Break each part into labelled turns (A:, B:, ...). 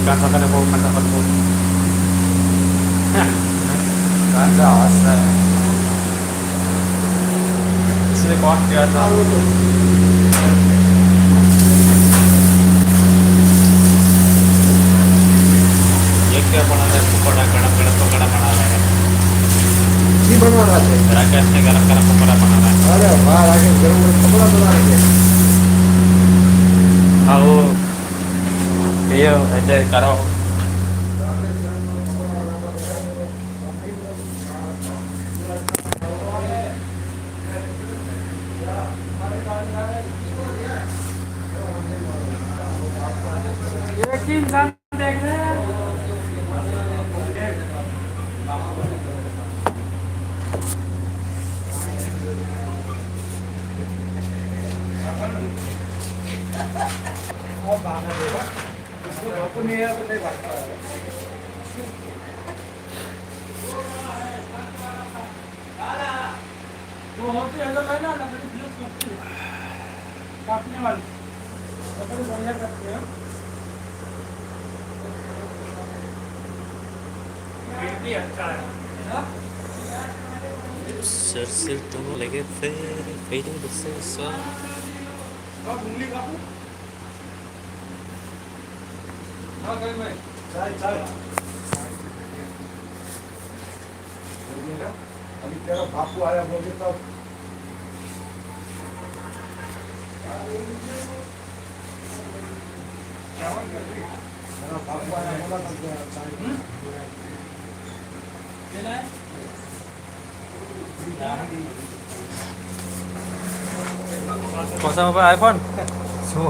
A: Katakan aku mendapatmu. Ganda awesome. इसने कौन किया था? ये क्या बना है? पकोड़ा गरम गरम पकोड़ा बना रहा है।
B: जी बनवा रहा है।
A: राकेश ने गरम गरम पकोड़ा बना रहा है।
B: अरे वाह राकेश गरम गरम पकौड़ा बना रहे हैं।
A: हाँ वो ये ऐसे करो।
C: एक ही इंसान देख रहे हैं। वो होती है ना लकड़ी यूज करती है काटने वाली लकड़ी बढ़िया करते हैं। भी अच्छा है।
A: सर से तुम लगे फिर से सा
C: और उंगली काटो। हाँ कर मैं चाय चाय
B: अभी तेरा बापू आया बोले तो मेरा बापू आया बोला तो
C: लेना है।
A: कौन सा मोबाइल आईफोन?
B: 16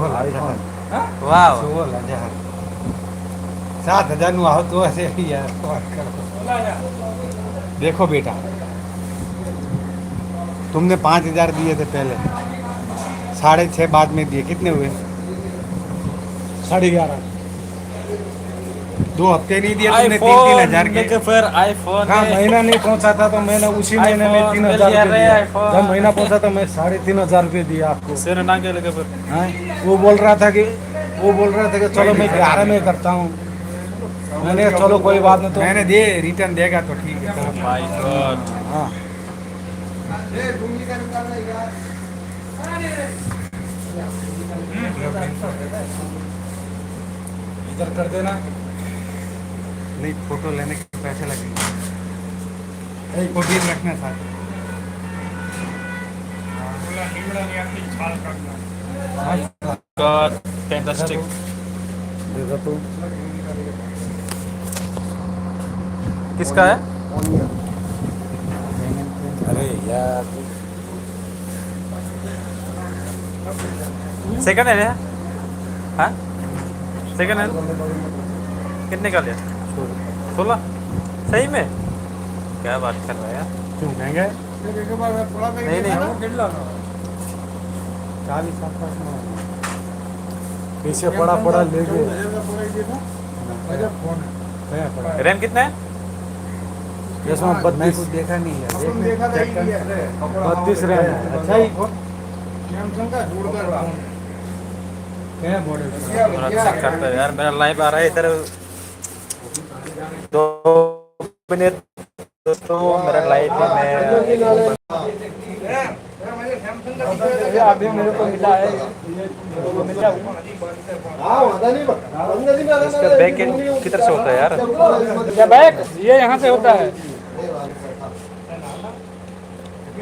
A: वाह
B: 16,000 7,000 નું આવતું હશે યાર વાત કરો।
C: बोला जा
B: देखो बेटा तुमने 5,000 दिए थे पहले 6.5 बाद में दिए कितने हुए 11.5 2 हफ्ते नहीं दिया तुमने 3,000 के
A: लेके फिर आईफोन
B: हाँ महीना नहीं पहुंचा था तो मैंने उसी महीने में
A: iPhone
B: 3,000
A: मिल गया
B: रुपये
A: रे,
B: दिया
A: iPhone।
B: जब महीना पहुंचा तो मैं 3,500 रुपये दिया आपको
A: सिर ना के लेके फिर
B: हाँ वो बोल रहा था कि चलो मैं 11 में करता हूँ मैंने कहा, चलो कोई बात नहीं तो मैंने दे रिटर्न देगा तो ठीक है
A: माय गॉड
B: हाँ इधर कर देना नहीं फोटो लेने के पैसे लगेंगे एक को भी रखना था
C: बोला हिंगड़ा नहीं आती छाल काटना।
A: गॉड फैंटास्टिक
B: देखो तो
A: किसका है?
B: अरे यार
A: सेकंड हैंड है? हाँ सेकंड हैंड कितने का लिया? 16 सही में क्या बात कर रहा है यार?
B: क्यों महंगा है
A: नहीं नहीं
B: चालीस पीछे पड़ा पड़ा ले गए
A: रैम कितना है?
B: इसमें 32 देखा नहीं है 32 रैम है अच्छा ही क्या मॉडल
A: थोड़ा चेक करता है यार मेरा लाइव आ रहा है इधर 2 मिनट दोस्तों मेरा लाइव में
C: अभी मेरे को मिला है
A: इसका बैक किधर से होता है यार?
C: क्या बैग ये यहाँ से होता है।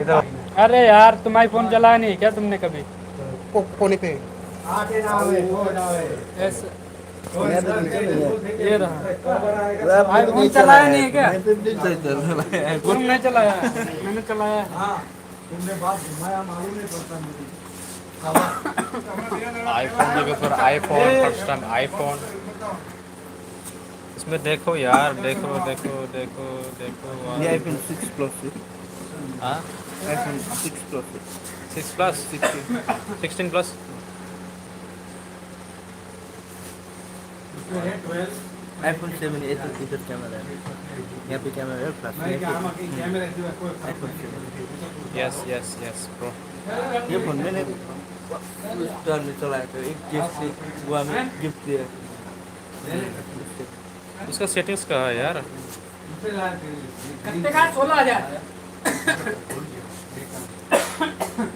A: इधर
C: अरे यार तुम आईफोन चलाया नहीं क्या तुमने कभी?
B: फोन पे
C: ऐसे ये रहा आईफोन चलाया नहीं है क्या? तुमने चलाया है मैंने चलाया है।
B: तुमने बात घुमाया मालूम नहीं पड़ता मुझे
A: आईफोन देखो फिर आईफोन फर्स्ट टाइम आईफोन इसमें देखो यार देखो देखो देखो देखो
D: ये आईफोन 6 प्लस है
A: हाँ
D: iPhone 6 plus
A: 6 plus 16 plus
D: iPhone 7 ये तो इधर कैमरा है यहाँ पे कैमरा है plus iPhone 7
A: yes yes yes bro
D: ये फोन मैंने स्टार में चलाया था एक गिफ्ट से गोवा में गिफ्ट दिया
A: उसका सेटिंग्स कहाँ है यार?
C: कितने का 16,000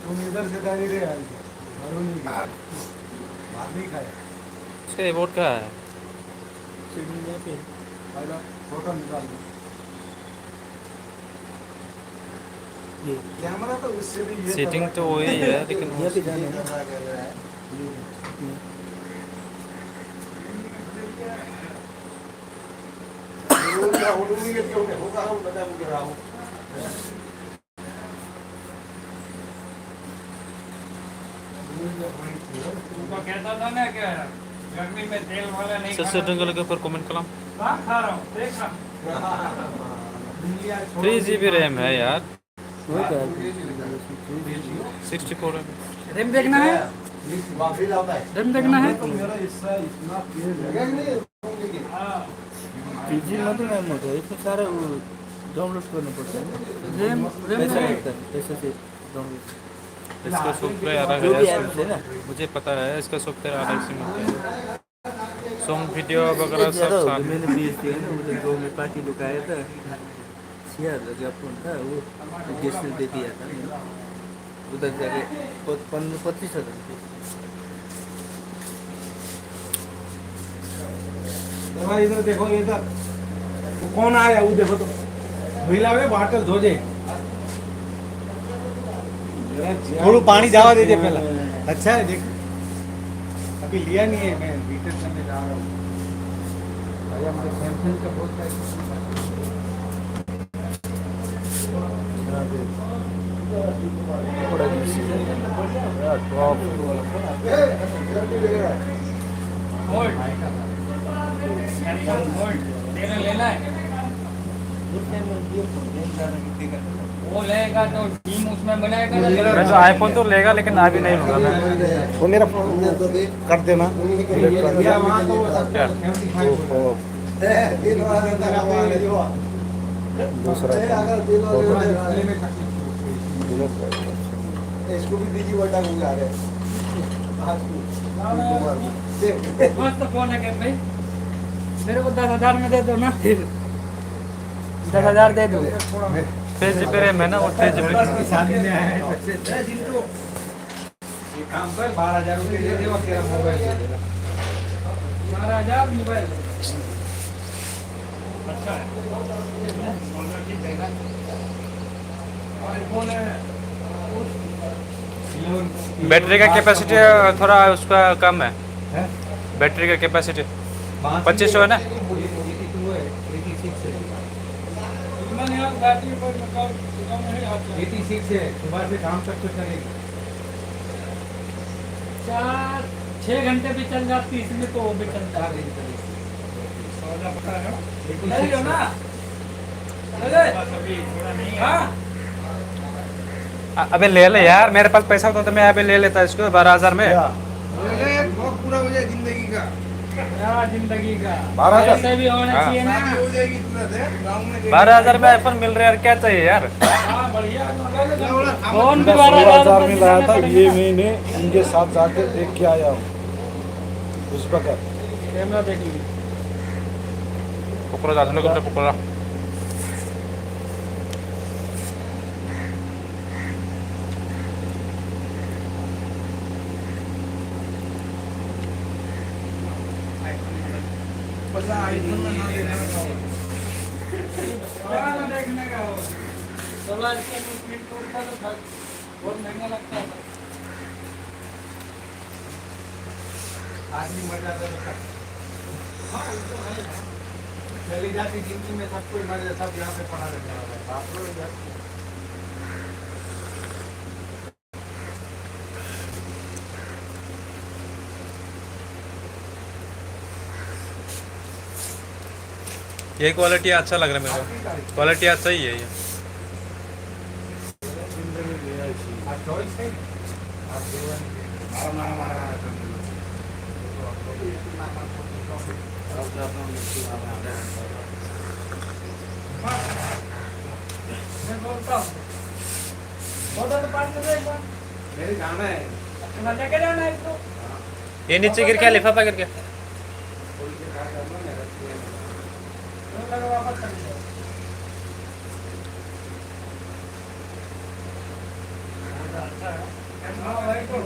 B: तुम इधर से डायरेक्ट आ रही भात नहीं खाया
A: उसका एबोर्ड कहाँ है?
B: फोटो निकाल दो
D: ये
B: कैमरा तो उससे भी ये
A: सेटिंग तो वही है लेकिन
D: यहाँ पे जाने हैं।
C: तुमको कहता था ना क्या गर्मी में तेल वाला नहीं
A: सर सेटिंग के ऊपर कमेंट कलाम।
C: हाँ खा रहा हूँ देख रहा
A: 3 GB रैम है यार,
D: वो क्या है?
A: 64 है।
C: रेम देखना है रेम देखना है
B: मेरा हिस्सा इतना तेज है
C: हाँ
D: पीजी मतलब रैम होता है, इसमें सारा वो डाउनलोड करना पड़ता है।
C: रेम रेम
D: पैसा
C: नहीं।
D: लगता है, पैसा से डाउनलोड।
A: इसका सॉफ्टवेयर अलग
D: जो भी
A: है,
D: ऐप्स है ना,
A: मुझे पता है इसका सॉफ्टवेयर अलग से मिलता है। सॉन्ग वीडियो वगैरह सब
D: ज़्यादा हो
A: साथ
D: गया। मैंने भेज दिया ना, उधर गाँव में पार्टी लोग आया था, 6,000 लगा फोन था, वो गेस्ट ने दे दिया था मैंने। उधर जाके 25,000
B: भाई इधर देखो इधर वो कौन आया वो देखो तो महिला में बाटल धो दे थोड़ा पानी जावा दीजिए पहला अच्छा है देख अभी लिया नहीं है मैं बीटेक करने जा रहा हूँ भैया मुझे सैमसंग का बहुत
C: होल्ड होल्ड तेरा लेना है वो लेगा तो टीम उसमें बनाएगा ना तेरा
A: मैं तो आईफोन तो लेगा लेकिन अभी नहीं लूंगा मैं।
B: वो मेरा कर देना क्या दूसरा
E: इसको भी दीजिए बटा बुला रहे
C: मस्त फोन है क्या भाई मेरे को 10,000 में दे दो ना 10,000 दे दो
A: 3 GB रैम है ना, वो 3 GB।
B: शादी में आया है ये काम कर 12,000 रुपये दे दे और तेरा मोबाइल दे देगा
C: 12,000 मोबाइल अच्छा है आईफोन है
A: बैटरी का कैपेसिटी थोड़ा उसका कम है,
B: है
A: बैटरी का कैपेसिटी 2500 है ना।
C: मैंने यहाँ बैटरी पर कम नहीं आता
B: 86 है सुबह से शाम तक तो चलेगी
C: 4-6 घंटे भी चल जाती इसमें तो वो भी चलता है नहीं हो ना हाँ
A: अबे ले ले यार, मेरे पास पैसा होता तो मैं अभी ले लेता इसको 12,000 में।
E: पूरा हो जाए जिंदगी का
C: यार जिंदगी का
B: 12,000
C: ऐसे भी होना
A: हाँ।
C: चाहिए ना
E: हो जाएगी तुरंत है गाँव में
A: 12,000 में आईफोन मिल रहा है यार, क्या चाहिए यार।
C: हाँ बढ़िया फोन भी
B: 16,000 में लाया था
C: रुपये
B: ये मैंने इनके साथ जाकर देख के आया हूँ उस वक्त
C: कैमरा देख लीजिए
A: पकड़ो जाते लोग पकड़ो।
C: देखने का हो 16 इसका स्क्रीन टूटता तो था बहुत महंगा लगता है
B: आदमी मर जाता है चली जाती जिंदगी में सब कोई मर जाता सब यहाँ पे पड़ा रहता है बाप रे यार।
A: ये क्वालिटी अच्छा लग रहा है मेरे को, क्वालिटी अच्छा ही है ये।
C: मैं बोलता हूँ बहुत तो पास में एक बार
B: मेरे जाना है
C: लेके जाना है इसको
A: ये नीचे गिर के लिफाफा गिर के
C: लगा वापस कर दिया। अच्छा है। हाँ भाई तो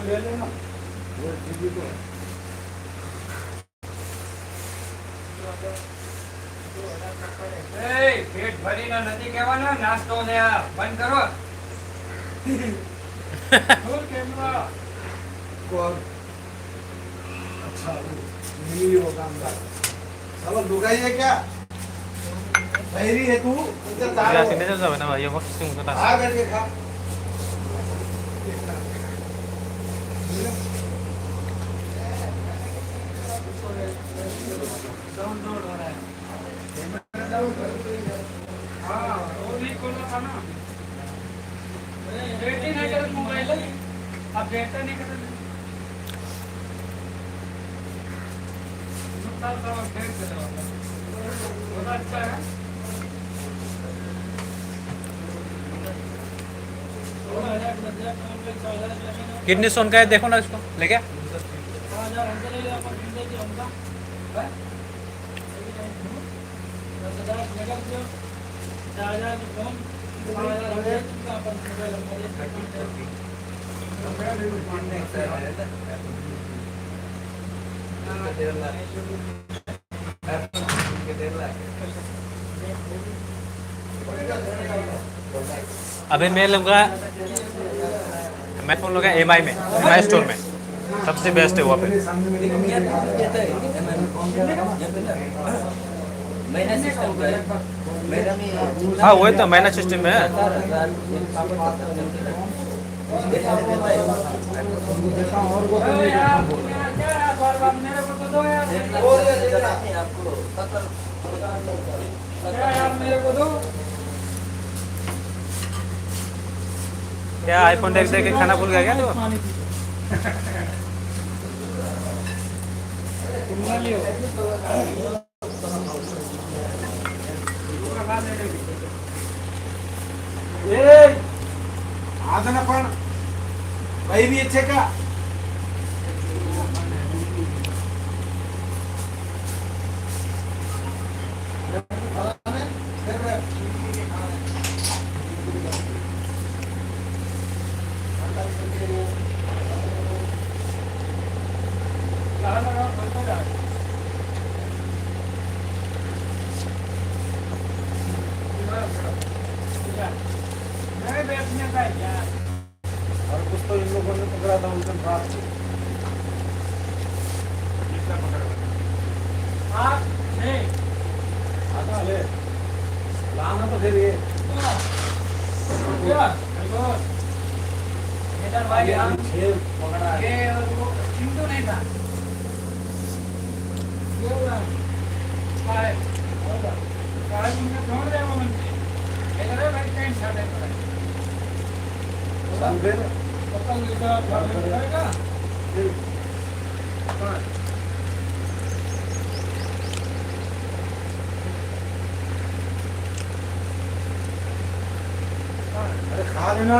C: ले लेना वो दीदी को पेट भरीને નથી કહેવાનો નાસ્તો ને આ બંધ કરો રોલ કેમેરા
E: कौन अच्छा मिली वो कामदार सब लुगाई है क्या बहरी है तू इधर
A: Ya
E: तार
A: sini aja sama nama, ya mau sing kata.
E: आ करके खा
C: डाउन डाउन हो रहा है हाँ वो भी खोलना था ना बैटरी नहीं कर मोबाइल है अब बैटरी नहीं कर नुकसान सब बैठ कर बहुत अच्छा है
A: किडनी स्टोन का है, देखो ना इसको लेके. अभी मैं लूँगा, मैं फोन लूँगा एम आई में, एम स्टोर में सबसे बेस्ट है वहाँ पे.
D: महीना सिस्टम का है महीना में
A: हाँ वही तो महीना सिस्टम में है.
C: मेरे को तो दो यार मेरे को दो
A: क्या आईफोन देख देख के खाना भूल गया क्या तू?
E: आज ना पण बहरी अच्छे का
C: बैठने का यार
E: और कुछ तो इन लोगों ने पकड़ा था उनसे बात
C: आप नहीं
E: आता ले लाना तो फिर ये
C: क्या इधर भाई हम
E: खेल पकड़ा है
C: ये वो चिंटू नहीं था ये हुआ हाय काय तुमने छोड़ दे वो मंत्री इधर है भाई कहीं छाड़े पड़े
E: फिर
C: पकड़ लीजिए घर में जाएगा
E: अरे खा लेना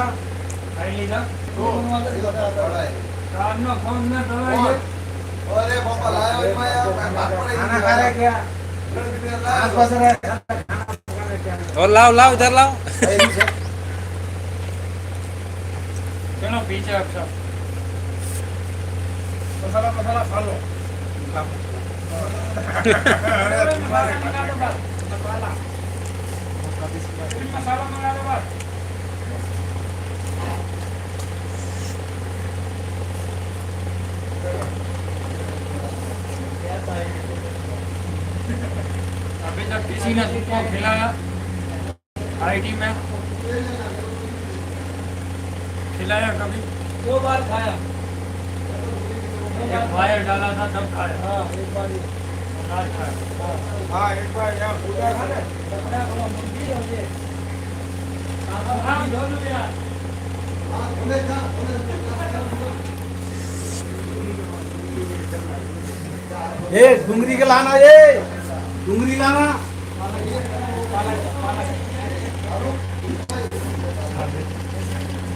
C: खाई लीजिए
E: तो बड़ा है
C: कान में फोन में दवाई
E: अरे पापा लाया भाई मैं खाना खा रहा है क्या आस पास रहा है
A: और लाओ लाओ इधर लाओ.
C: चलो पीछे अच्छा मसाला मसाला खा लो मसाला मंगा दो बस अभी तक किसी ने तुमको खिलाया आईटी में खिलाया कभी 2 बार खाया एक वायर डाला था तब खाया हाँ एक बार आज खाया
E: हाँ एक बार यहाँ पूजा था ना
C: हाँ दोनों यार
E: ये डुंगरी के लाना ये डुंगरी लाना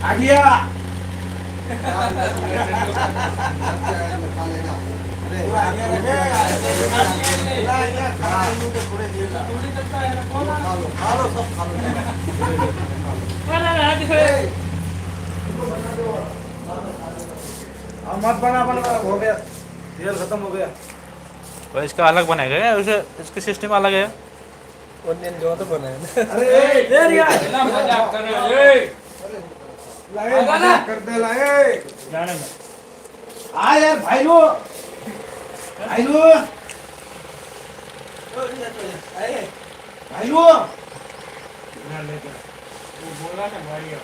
E: आ गया
C: थोड़ी चलता है कौन
B: मत बना हो गया, तेल खत्म हो गया।
A: और इसका अलग बनाएगा क्या? उसे इसकी सिस्टम अलग है।
D: ऑनियन जो तो बनाया ना।
C: ना मजाक कर रहे हो
B: कर दे लाए।
C: जाने में
B: आ यार भाई लो, भाई लो, भाई लो।
C: ना लेकर वो बोला ना बढ़िया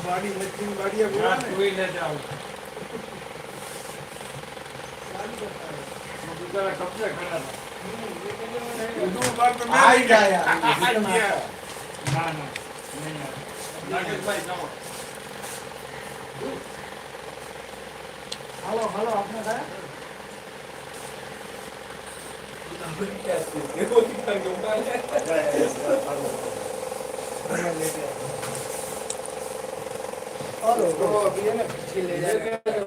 B: बाड़ी मछली बढ़िया
C: ना तू ही ले जाओ वो बेचारा कब से खड़ा था
B: आ ही गया।
C: ना नहीं यार नागेश भाई जाओ
B: हेलो हेलो, आपने खाया?
D: और वो अभी है ना पीछे ले जाएगा।